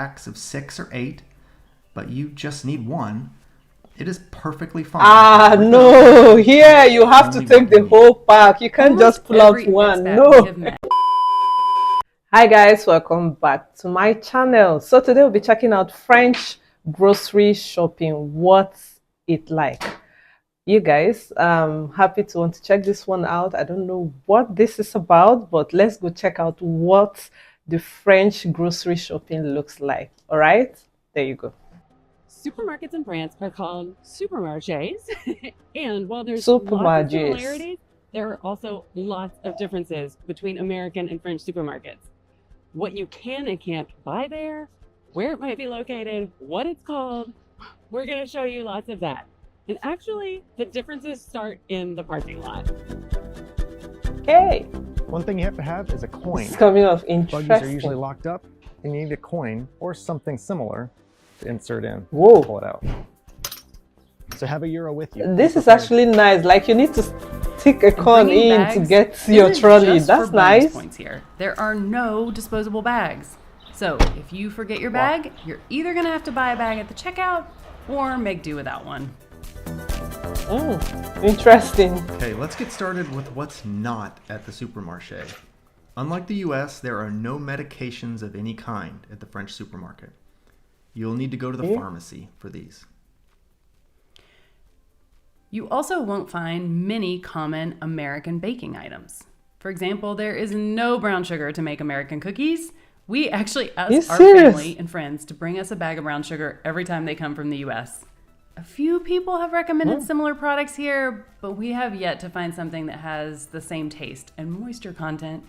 packs of 6 or 8, but you just need one, it is perfectly fine. Ah, no, here you have to take the whole pack. You can't just pull out one. No. Hi guys, welcome back to my channel. So today we'll be checking out French grocery shopping. What's it like? You guys, happy to want to check this one out. I don't know what this is about, but let's go check out what the French grocery shopping looks like. All right, there you go. Supermarkets in France are called supermarchés, and while there's lots of similarities, there are also lots of differences between American and French supermarkets. What you can and can't buy there, where it might be located, what it's called, we're going to show you lots of that. And actually, the differences start in the parking lot. Okay. One thing you have to have is a coin. It's coming off interesting. Buggies are usually locked up, and you need a coin or something similar to insert in. Whoa. Pull it out. So have a euro with you. This is actually nice. Like you need to stick a coin in to get your trolley. That's nice. Points here. There are no disposable bags. So if you forget your bag, you're either going to have to buy a bag at the checkout or make do without one. Interesting. Okay, let's get started with what's not at the supermarché. Unlike the US, there are no medications of any kind at the French supermarket. You'll need to go to the pharmacy for these. You also won't find many common American baking items. For example, there is no brown sugar to make American cookies. We actually ask our family and friends to bring us a bag of brown sugar every time they come from the US. A few people have recommended similar products here, but we have yet to find something that has the same taste and moisture content.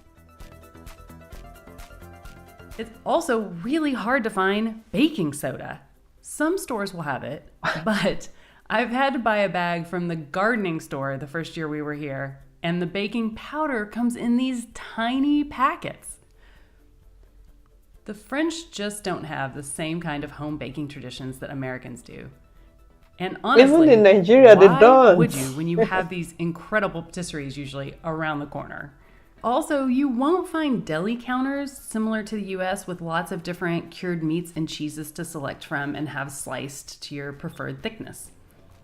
It's also really hard to find baking soda. Some stores will have it, but I've had to buy a bag from the gardening store the first year we were here, and the baking powder comes in these tiny packets. The French just don't have the same kind of home baking traditions that Americans do. And honestly, even in Nigeria, they don't. Would you when you have these incredible patisseries usually around the corner? Also, you won't find deli counters similar to the US with lots of different cured meats and cheeses to select from and have sliced to your preferred thickness.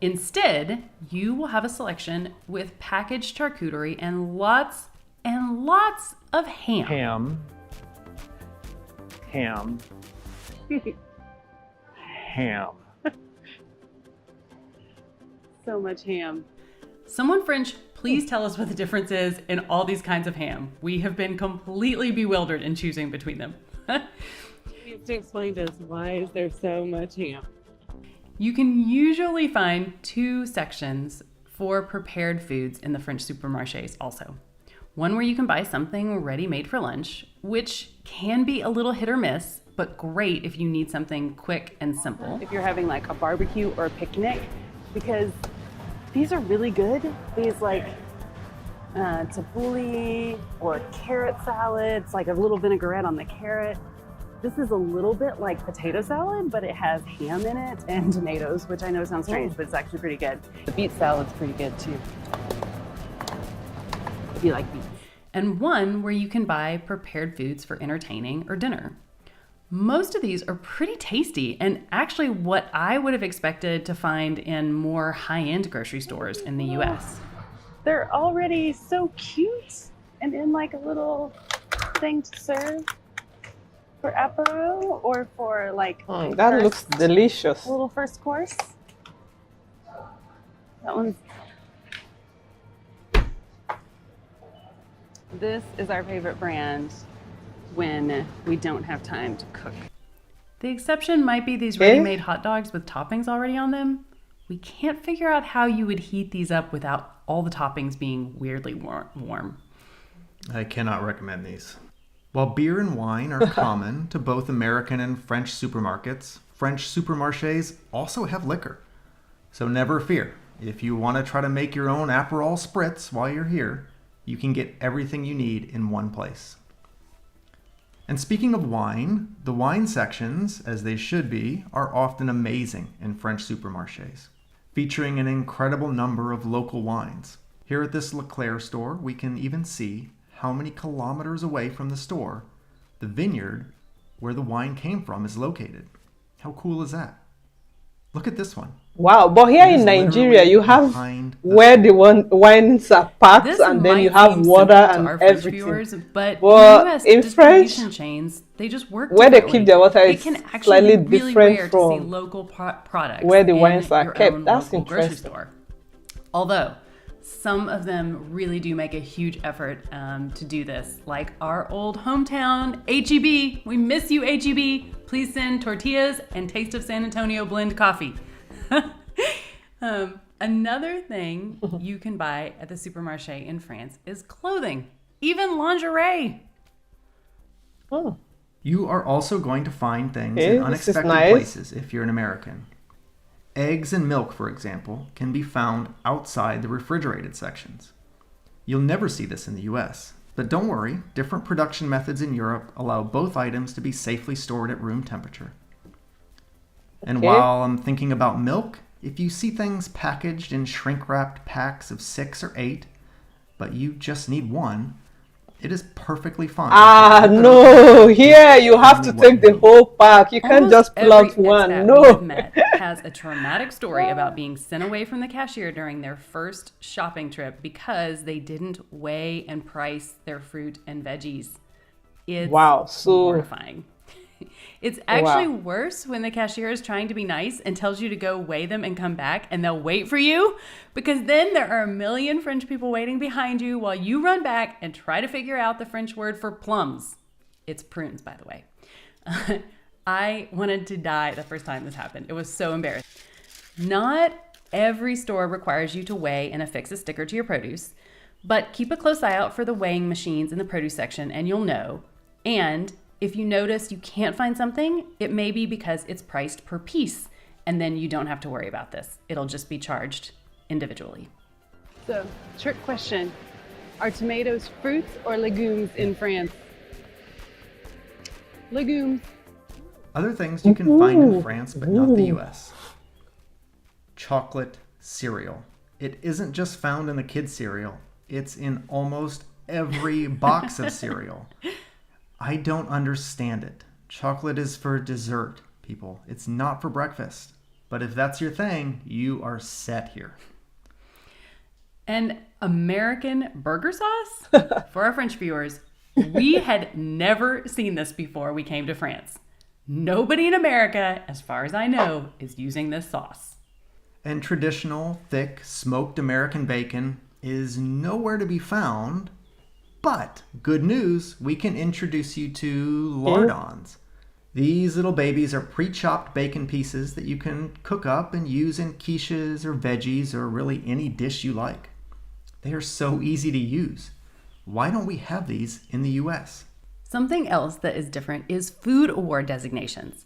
Instead, you will have a selection with packaged charcuterie and lots of ham. Ham. So much ham. Someone French, please tell us what the difference is in all these kinds of ham. We have been completely bewildered in choosing between them. You have to explain to us, why is there so much ham? You can usually find 2 sections for prepared foods in the French supermarchés also. One where you can buy something ready-made for lunch, which can be a little hit or miss, but great if you need something quick and simple. If you're having like a barbecue or a picnic, because these are really good. These like tabbouleh or carrot salads, like a little vinaigrette on the carrot. This is a little bit like potato salad, but it has ham in it and tomatoes, which I know sounds strange, but it's actually pretty good. The beet salad's pretty good too, if you like beets. And one where you can buy prepared foods for entertaining or dinner. Most of these are pretty tasty and actually what I would have expected to find in more high-end grocery stores in the US. They're already so cute and in like a little thing to serve for apéro or for like that looks delicious. A little first course. That one's. This is our favorite brand when we don't have time to cook. The exception might be these ready-made hot dogs with toppings already on them. We can't figure out how you would heat these up without all the toppings being weirdly warm. I cannot recommend these. While beer and wine are common to both American and French supermarkets, French supermarchés also have liquor. So never fear. If you want to try to make your own Aperol spritz while you're here, you can get everything you need in one place. And speaking of wine, the wine sections, as they should be, are often amazing in French supermarchés, featuring an incredible number of local wines. Here at this Leclerc store, we can even see how many kilometers away from the store the vineyard where the wine came from is located. How cool is that? Look at this one. Wow, but here It in is Nigeria, literally you have behind the where store. the wines are packed, This and then you might have seem water simple to and our French everything. viewers, but But in US in distribution French, chains, they just work where they differently. keep their water It is can actually slightly be really different rare to see from local products where the in wines are your kept. own That's local grocery interesting. store. Although some of them really do make a huge effort to do this, like our old hometown, HEB. We miss you, HEB. Please send tortillas and Taste of San Antonio blend coffee. Another thing you can buy at the supermarché in France is clothing, even lingerie. Oh, You are also going to find things okay, in this is unexpected nice. places if you're an American. Eggs and milk, for example, can be found outside the refrigerated sections. You'll never see this in the US, but don't worry, different production methods in Europe allow both items to be safely stored at room temperature. And Okay. while I'm thinking about milk, if you see things packaged in shrink-wrapped packs of 6 or 8, but you just need one, it is perfectly fine. Ah, to rip it no, open. here you have to Only take what the you need. whole pack. You can't Almost just pull every out one. expat we No. have met has a traumatic story about being sent away from the cashier during their first shopping trip because they didn't weigh and price their fruit and veggies. It's Wow, so horrifying. It's actually wow. worse when the cashier is trying to be nice and tells you to go weigh them and come back, and they'll wait for you, because then there are a million French people waiting behind you while you run back and try to figure out the French word for plums. It's prunes, by the way. I wanted to die the first time this happened. It was so embarrassing. Not every store requires you to weigh and affix a sticker to your produce, but keep a close eye out for the weighing machines in the produce section and you'll know. And if you notice you can't find something, it may be because it's priced per piece, and then you don't have to worry about this. It'll just be charged individually. So, trick question. Are tomatoes fruits or legumes in France? Legumes. Other things you can find in France, but not the US. Chocolate cereal. It isn't just found in the kids' cereal. It's in almost every box of cereal. I don't understand it. Chocolate is for dessert, people. It's not for breakfast. But if that's your thing, you are set here. And American burger sauce? For our French viewers, we had never seen this before we came to France. Nobody in America, as far as I know, is using this sauce. And traditional, thick, smoked American bacon is nowhere to be found. But good news, we can introduce you to lardons. These little babies are pre-chopped bacon pieces that you can cook up and use in quiches or veggies or really any dish you like. They are so easy to use. Why don't we have these in the US? Something else that is different is food award designations.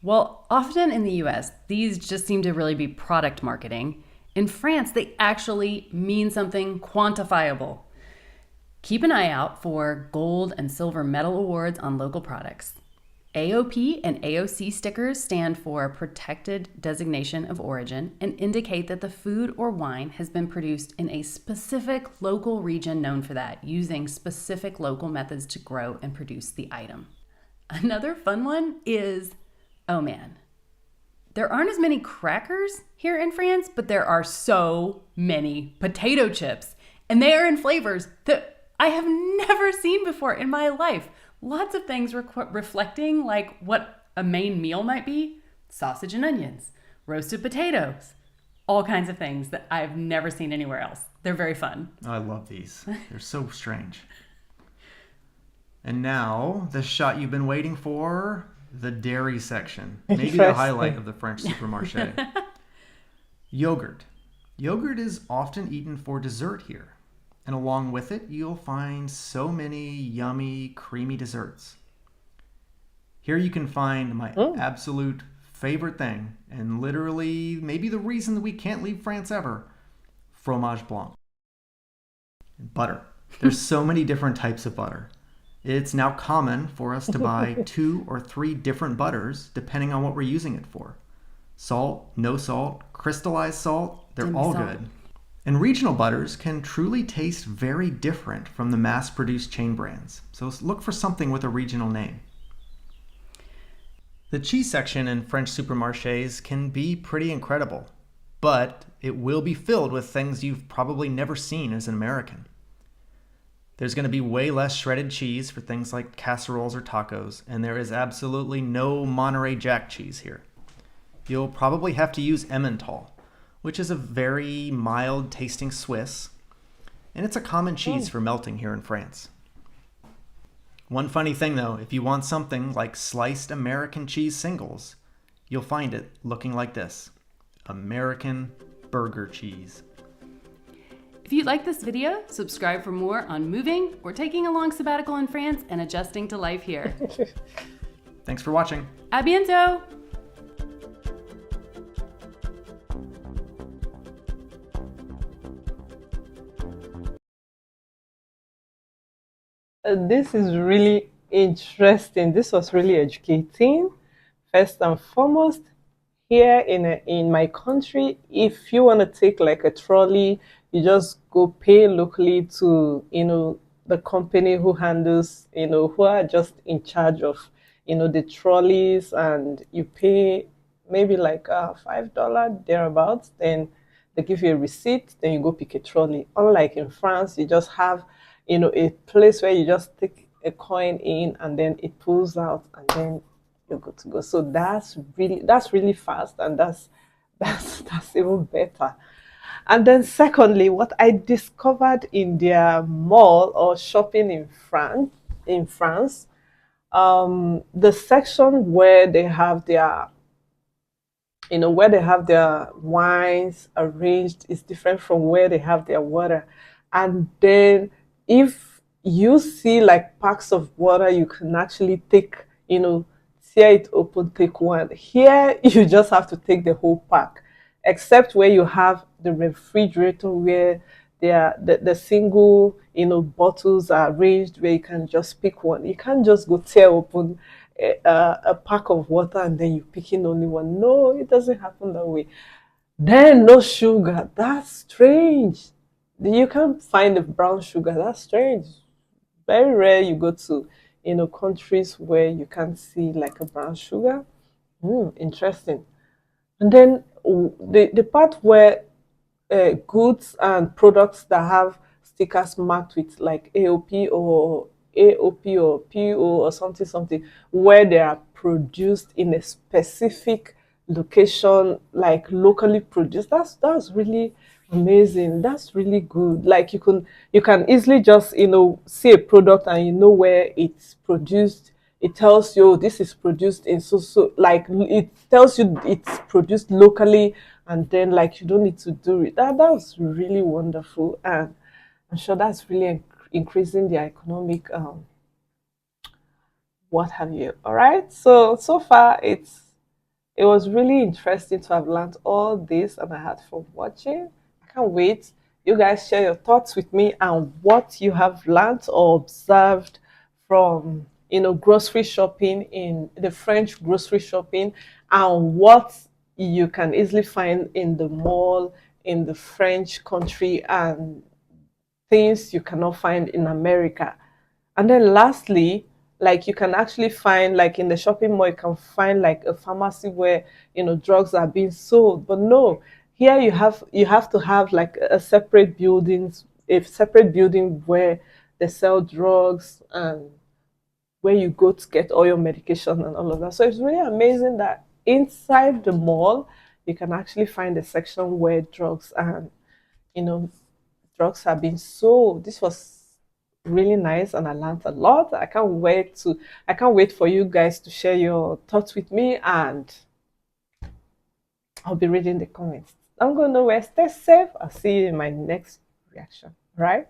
While often in the US, these just seem to really be product marketing, in France, they actually mean something quantifiable. Keep an eye out for gold and silver medal awards on local products. AOP and AOC stickers stand for Protected Designation of Origin and indicate that the food or wine has been produced in a specific local region known for that, using specific local methods to grow and produce the item. Another fun one is, oh man, there aren't as many crackers here in France, but there are so many potato chips, and they are in flavors that I have never seen before in my life. Lots of things reflecting like what a main meal might be. Sausage and onions, roasted potatoes, all kinds of things that I've never seen anywhere else. They're very fun. I love these. They're so strange. And now, the shot you've been waiting for, the dairy section. Maybe the Interesting. highlight of the French supermarché. Yogurt. Yogurt is often eaten for dessert here. And along with it, you'll find so many yummy, creamy desserts. Here you can find my absolute favorite thing, and literally maybe the reason that we can't leave France ever, fromage blanc. Butter. There's so many different types of butter. It's now common for us to buy 2 or 3 different butters depending on what we're using it for. Salt, no salt, crystallized salt, they're all Salt. good. And regional butters can truly taste very different from the mass-produced chain brands. So look for something with a regional name. The cheese section in French supermarchés can be pretty incredible, but it will be filled with things you've probably never seen as an American. There's going to be way less shredded cheese for things like casseroles or tacos, and there is absolutely no Monterey Jack cheese here. You'll probably have to use Emmental, which is a very mild tasting Swiss, and it's a common cheese for melting here in France. One funny thing though, if you want something like sliced American cheese singles, you'll find it looking like this: American burger cheese. If you like this video, subscribe for more on moving or taking a long sabbatical in France and adjusting to life here. Thanks for watching. A bientôt! This is really interesting. This was really educating. First and foremost, here in my country, if you want to take like a trolley, you just go pay locally to the company who handles who are just in charge of the trolleys, and you pay maybe like $5 thereabouts. Then they give you a receipt. Then you go pick a trolley. Unlike in France, you just have a place where you just take a coin in and then it pulls out and then you're good to go. So that's really fast, and that's even better. And then secondly, what I discovered in their mall or shopping in France, the section where they have their wines arranged is different from where they have their water. And then if you see like packs of water, you can actually take, tear it open, take one. Here, you just have to take the whole pack, except where you have the refrigerator where the single, bottles are arranged where you can just pick one. You can't just go tear open a pack of water and then you pick in only one. No, it doesn't happen that way. Then no sugar. That's strange. You can't find the brown sugar. That's strange. Very rare you go to countries where you can't see like a brown sugar. Interesting. And then the part where goods and products that have stickers marked with like AOP or PO or something, where they are produced in a specific location, like locally produced. That's really amazing. That's really good. Like you can easily just see a product and you know where it's produced. It tells you, oh, this is produced in so like it tells you it's produced locally, and then like you don't need to do it. That's really wonderful, and I'm sure that's really increasing the economic what have you. All right, so far it was really interesting to have learned all this, and I had fun watching. I can't wait. You guys share your thoughts with me and what you have learned or observed from grocery shopping in the French grocery shopping, and what you can easily find in the mall in the French country, and things you cannot find in America. And then lastly, like you can actually find like in the shopping mall, you can find like a pharmacy where drugs are being sold. But no, here you have to have like a separate building where they sell drugs and where you go to get all your medication and all of that. So it's really amazing that inside the mall you can actually find a section where drugs and drugs are being sold. This was really nice and I learned a lot. I can't wait for you guys to share your thoughts with me, and I'll be reading the comments. I'm going nowhere. Stay safe. I'll see you in my next reaction. Right?